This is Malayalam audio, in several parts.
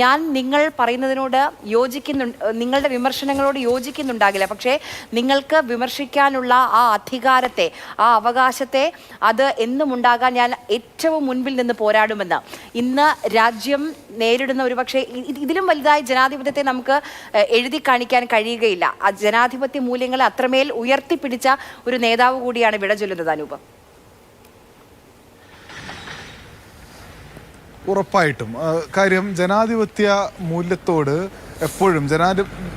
ഞാൻ നിങ്ങൾ പറയുന്നതിനോട് നിങ്ങളുടെ വിമർശനങ്ങളോട് യോജിക്കുന്നുണ്ടാകില്ല. പക്ഷേ നിങ്ങൾക്ക് വിമർശിക്കാനുള്ള ആ അധികാരത്തെ, ആ അവകാശത്തെ, അത് എന്നും ഉണ്ടാകാൻ ഞാൻ ഏറ്റവും മുൻപിൽ നിന്ന് പോരാടുമെന്ന്. ഇന്ന് രാജ്യം നേരിടുന്ന ഒരുപക്ഷെ ഇതിലും വലുതായ ജനാധിപത്യത്തെ നമുക്ക് എഴുതി കാണിക്കാൻ കഴിയുകയില്ല. ആ ജനാധിപത്യ മൂല്യങ്ങളെ അത്രമേൽ ഉയർത്തിപ്പിടിച്ച ഒരു നേതാവ് കൂടിയാണ് വിട ചൊല്ലുന്നത്. അനൂപ്, ഉറപ്പായിട്ടും കാര്യം ജനാധിപത്യ മൂല്യത്തോട് എപ്പോഴും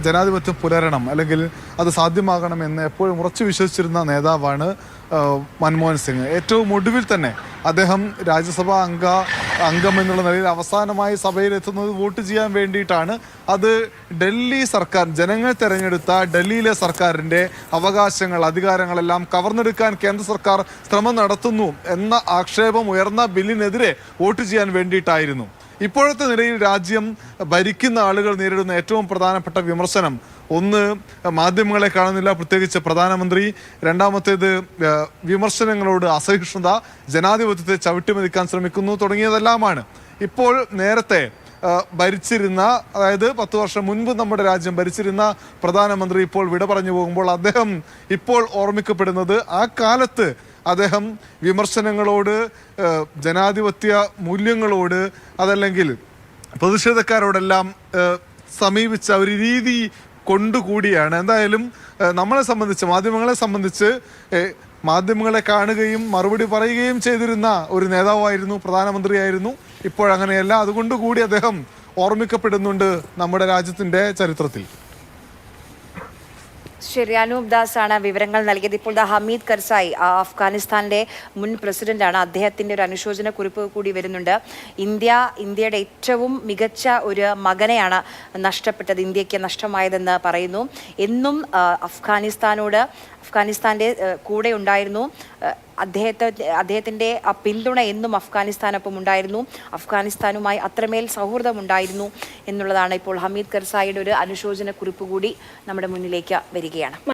ജനാധിപത്യം പുലരണം, അല്ലെങ്കിൽ അത് സാധ്യമാകണമെന്ന് എപ്പോഴും ഉറച്ചു വിശ്വസിച്ചിരുന്ന നേതാവാണ് മൻമോഹൻ സിംഗ്. ഏറ്റവും ഒടുവിൽ തന്നെ അദ്ദേഹം രാജ്യസഭാ അംഗം എന്നുള്ള നിലയിൽ അവസാനമായി സഭയിലെത്തുന്നത് വോട്ട് ചെയ്യാൻ വേണ്ടിയിട്ടാണ്. അത് ഡൽഹി സർക്കാർ, ജനങ്ങൾ തെരഞ്ഞെടുത്ത ഡൽഹിയിലെ സർക്കാരിൻ്റെ അവകാശങ്ങൾ, അധികാരങ്ങളെല്ലാം കവർന്നെടുക്കാൻ കേന്ദ്ര സർക്കാർ ശ്രമം നടത്തുന്നു എന്ന ആക്ഷേപം ഉയർന്ന ബില്ലിനെതിരെ വോട്ട് ചെയ്യാൻ വേണ്ടിയിട്ടായിരുന്നു. ഇപ്പോഴത്തെ നിലയിൽ രാജ്യം ഭരിക്കുന്ന ആളുകൾ നേരിടുന്ന ഏറ്റവും പ്രധാനപ്പെട്ട വിമർശനം, ഒന്ന്, മാധ്യമങ്ങളെ കാണുന്നില്ല, പ്രത്യേകിച്ച് പ്രധാനമന്ത്രി. രണ്ടാമത്തേത്, വിമർശനങ്ങളോട് അസഹിഷ്ണുത, ജനാധിപത്യത്തെ ചവിട്ടിമെതിക്കാൻ ശ്രമിക്കുന്നു തുടങ്ങിയതെല്ലാമാണ്. ഇപ്പോൾ നേരത്തെ ഭരിച്ചിരുന്ന, അതായത് 10 വർഷം മുൻപ് നമ്മുടെ രാജ്യം ഭരിച്ചിരുന്ന പ്രധാനമന്ത്രി ഇപ്പോൾ വിട പറഞ്ഞു പോകുമ്പോൾ അദ്ദേഹം ഇപ്പോൾ ഓർമ്മിക്കപ്പെടുന്നത് ആ കാലത്ത് അദ്ദേഹം വിമർശനങ്ങളോട്, ജനാധിപത്യ മൂല്യങ്ങളോട്, അതല്ലെങ്കിൽ പ്രതിഷേധക്കാരോടെല്ലാം സമീപിച്ച ഒരു രീതി കൊണ്ടുകൂടിയാണ്. എന്തായാലും നമ്മളെ സംബന്ധിച്ച്, മാധ്യമങ്ങളെ സംബന്ധിച്ച്, മാധ്യമങ്ങളെ കാണുകയും മറുപടി പറയുകയും ചെയ്തിരുന്ന ഒരു നേതാവായിരുന്നു, പ്രധാനമന്ത്രിയായിരുന്നു. ഇപ്പോഴങ്ങനെയല്ല. അതുകൊണ്ടുകൂടി അദ്ദേഹം ഓർമ്മിക്കപ്പെടുന്നുണ്ട് നമ്മുടെ രാജ്യത്തിൻ്റെ ചരിത്രത്തിൽ. ശരി, അനൂപ് ദാസ് ആണ് വിവരങ്ങൾ നൽകിയത്. ഇപ്പോൾ ഹമീദ് കർസായി, അഫ്ഗാനിസ്ഥാനിലെ മുൻ പ്രസിഡന്റാണ്. അദ്ദേഹത്തിന്റെ ഒരു അനുശോചന കുറിപ്പ് കൂടി വരുന്നുണ്ട്. ഇന്ത്യയുടെ ഏറ്റവും മികച്ച ഒരു മകനെയാണ് നഷ്ടപ്പെട്ടത്, ഇന്ത്യക്ക് നഷ്ടമായതെന്ന് പറയുന്നു. എന്നും അഫ്ഗാനിസ്ഥാന്റെ കൂടെ ഉണ്ടായിരുന്നു. അദ്ദേഹത്തിന്റെ പിന്തുണ എന്നും അഫ്ഗാനിസ്ഥാനൊപ്പം ഉണ്ടായിരുന്നു. അഫ്ഗാനിസ്ഥാനുമായി അത്രമേൽ സൗഹൃദമുണ്ടായിരുന്നു എന്നുള്ളതാണ് ഇപ്പോൾ ഹമീദ് കർസായിയുടെ ഒരു അനുശോചന കുറിപ്പ് കൂടി നമ്മുടെ മുന്നിലേക്ക് വരികയാണ്.